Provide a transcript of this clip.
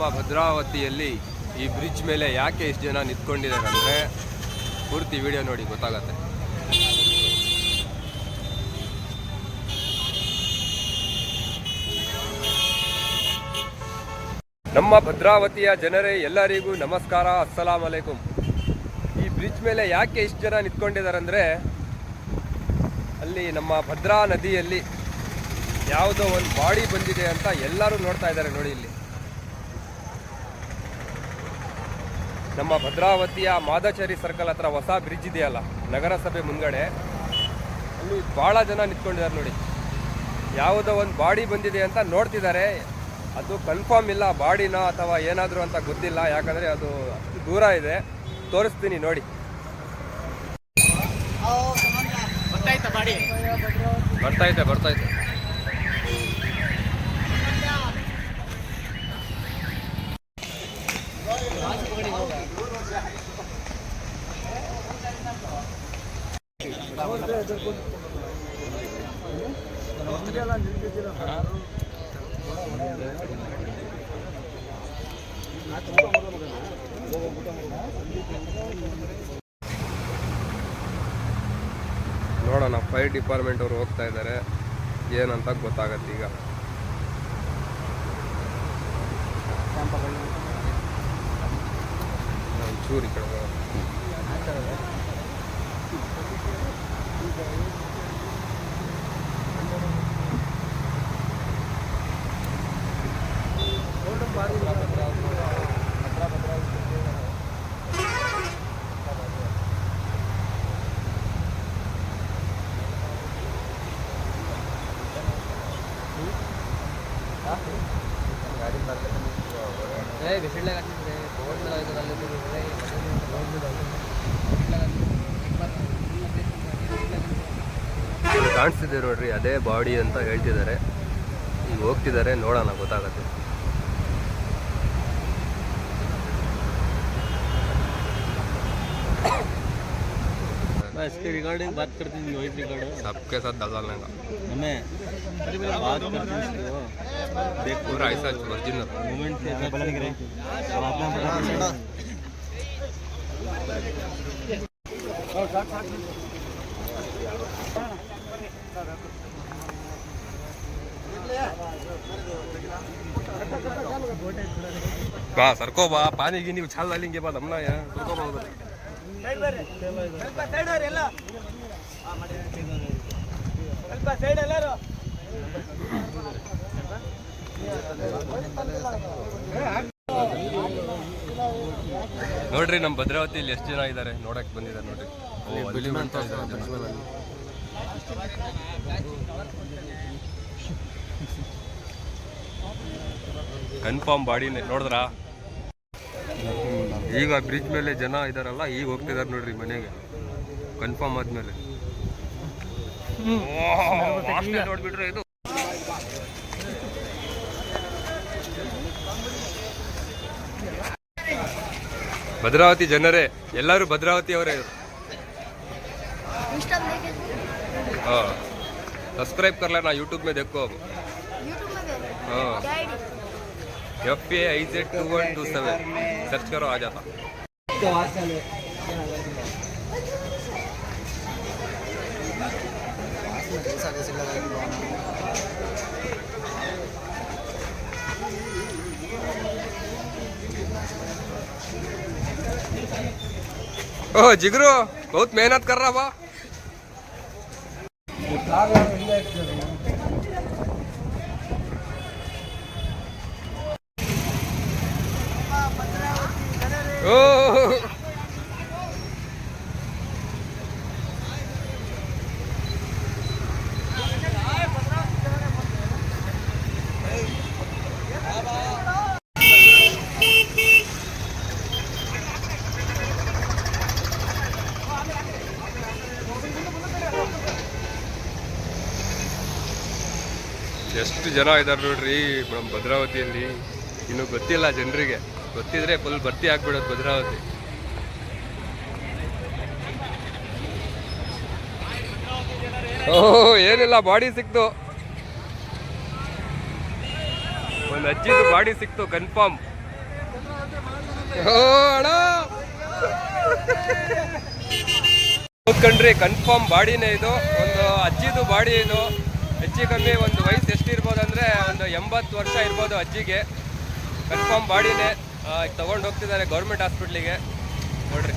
ನಮ್ಮ ಭದ್ರಾವತಿಯಲ್ಲಿ ಈ ಬ್ರಿಡ್ಜ್ ಮೇಲೆ ಯಾಕೆ ಇಷ್ಟು ಜನ ನಿಂತ್ಕೊಂಡಿದ್ದಾರೆ ಅಂದರೆ ಪೂರ್ತಿ ವಿಡಿಯೋ ನೋಡಿ ಗೊತ್ತಾಗತ್ತೆ. ನಮ್ಮ ಭದ್ರಾವತಿಯ ಜನರೇ ಎಲ್ಲರಿಗೂ ನಮಸ್ಕಾರ, ಅಸ್ಸಲಾಂ ಅಲೈಕುಂ. ಈ ಬ್ರಿಡ್ಜ್ ಮೇಲೆ ಯಾಕೆ ಇಷ್ಟು ಜನ ನಿಂತ್ಕೊಂಡಿದ್ದಾರೆ ಅಂದರೆ ಅಲ್ಲಿ ನಮ್ಮ ಭದ್ರಾ ನದಿಯಲ್ಲಿ ಯಾವುದೋ ಒಂದು ಬಾಡಿ ಬಂದಿದೆ ಅಂತ ಎಲ್ಲರೂ ನೋಡ್ತಾ ಇದ್ದಾರೆ. ನೋಡಿ ಇಲ್ಲಿ ನಮ್ಮ ಭದ್ರಾವತಿಯ ಮಾದಾಚೇರಿ ಸರ್ಕಲ್ ಹತ್ರ ಹೊಸ ಬ್ರಿಡ್ಜ್ ಇದೆಯಲ್ಲ, ನಗರಸಭೆ ಮುಂದ್ಗಡೆ, ಅಲ್ಲಿ ಭಾಳ ಜನ ನಿಂತ್ಕೊಂಡಿದ್ದಾರೆ. ನೋಡಿ ಯಾವುದೋ ಒಂದು ಬಾಡಿ ಬಂದಿದೆ ಅಂತ ನೋಡ್ತಿದ್ದಾರೆ. ಅದು ಕನ್ಫರ್ಮ್ ಇಲ್ಲ, ಬಾಡಿನ ಅಥವಾ ಏನಾದರೂ ಅಂತ ಗೊತ್ತಿಲ್ಲ, ಯಾಕಂದರೆ ಅದು ಅಷ್ಟು ದೂರ ಇದೆ. ತೋರಿಸ್ತೀನಿ ನೋಡಿ. ಬರ್ತೈತೆ ನೋಡೋಣ. ಫೈರ್ ಡಿಪಾರ್ಟ್ಮೆಂಟ್ ಅವರು ಹೋಗ್ತಾ ಇದ್ದಾರೆ, ಏನಂತ ಗೊತ್ತಾಗತ್ತೆ ಈಗ. ಒಂಚೂರು ಈ ಕಡೆ ಕಾಣಿಸ್ತಿದೆ ನೋಡ್ರಿ, ಅದೇ ಬಾಡಿ ಅಂತ ಹೇಳ್ತಿದ್ದಾರೆ. ಈಗ ಹೋಗ್ತಿದ್ದಾರೆ, ನೋಡೋಣ ಗೊತ್ತಾಗತ್ತೆ. इसके रिगार्डिंग बात करते हैं, वॉइस रिकॉर्ड सबके साथ दलाल लेगा हमें बात करते हैं इसको देख पूरा ऐसा ओरिजिनल मोमेंट से पता नहीं करे अब आपने बा सरको बा पानी गिनी उछाल डालेंगे बाद हमना यार सरको बा उधर ನೋಡ್ರಿ ನಮ್ಮ ಭದ್ರಾವತಿಯಲ್ಲಿ ಎಷ್ಟು ಜನ ಇದ್ದಾರೆ ನೋಡಕ್ ಬಂದಿದ್ದಾರೆ. ನೋಡ್ರಿ ಕನ್ಫರ್ಮ್ ಬಾಡಿನೇ ನೋಡಿದ್ರ. ಈಗ ಬ್ರಿಡ್ಜ್ ಮೇಲೆ ಜನ ಇದಾರಲ್ಲ, ಈಗ ಹೋಗ್ತಿದಾರೆ ನೋಡ್ರಿ ಮನೆಗೆ, ಕನ್ಫರ್ಮ್ ಆದ್ಮೇಲೆ. ನೋಡ್ಬಿಟ್ರೆ ಇದು ಭದ್ರಾವತಿ ಜನರೇ, ಎಲ್ಲರೂ ಭದ್ರಾವತಿ ಅವರೇ. हाँ सब्सक्राइब कर लेना, यूट्यूब में देखो अब. हाँ FAIZ2127 सर्च करो, आ जाता. ओह जिगरू बहुत मेहनत कर रहा बा. ಎಷ್ಟು ಜನ ಇದ್ದಾರೆ ನೋಡ್ರಿ ನಮ್ಮ ಭದ್ರಾವತಿಯಲ್ಲಿ. ಇನ್ನು ಗೊತ್ತಿಲ್ಲ ಜನರಿಗೆ, ಗೊತ್ತಿದ್ರೆ ಫುಲ್ ಭರ್ತಿ ಆಗ್ಬಿಡೋದು ಭದ್ರಾವತಿ. ಓಹ್ ಏನಿಲ್ಲ, ಬಾಡಿ ಸಿಕ್ತು, ಒಂದು ಅಜ್ಜಿದು ಬಾಡಿ ಸಿಕ್ತು ಕನ್ಫರ್ಮ್. ಓ ಅಣ್ಣ ನೋಡ್ಕೊಂಡ್ರಿ ಕನ್ಫರ್ಮ್ ಬಾಡಿನೇ ಇದು. ಒಂದು ಅಜ್ಜಿದು ಬಾಡಿ ಇದು. ಹೆಚ್ಚು ಕಮ್ಮಿ ಒಂದು ವಯಸ್ಸು ಎಷ್ಟಿರ್ಬೋದು ಅಂದರೆ ಒಂದು 80 ವರ್ಷ ಇರ್ಬೋದು ಅಜ್ಜಿಗೆ. ಕನ್ಫರ್ಮ್ ಬಾಡಿನೇ ತಗೊಂಡು ಹೋಗ್ತಿದ್ದಾರೆ ಗೌರ್ಮೆಂಟ್ ಹಾಸ್ಪಿಟ್ಲಿಗೆ. ನೋಡ್ರಿ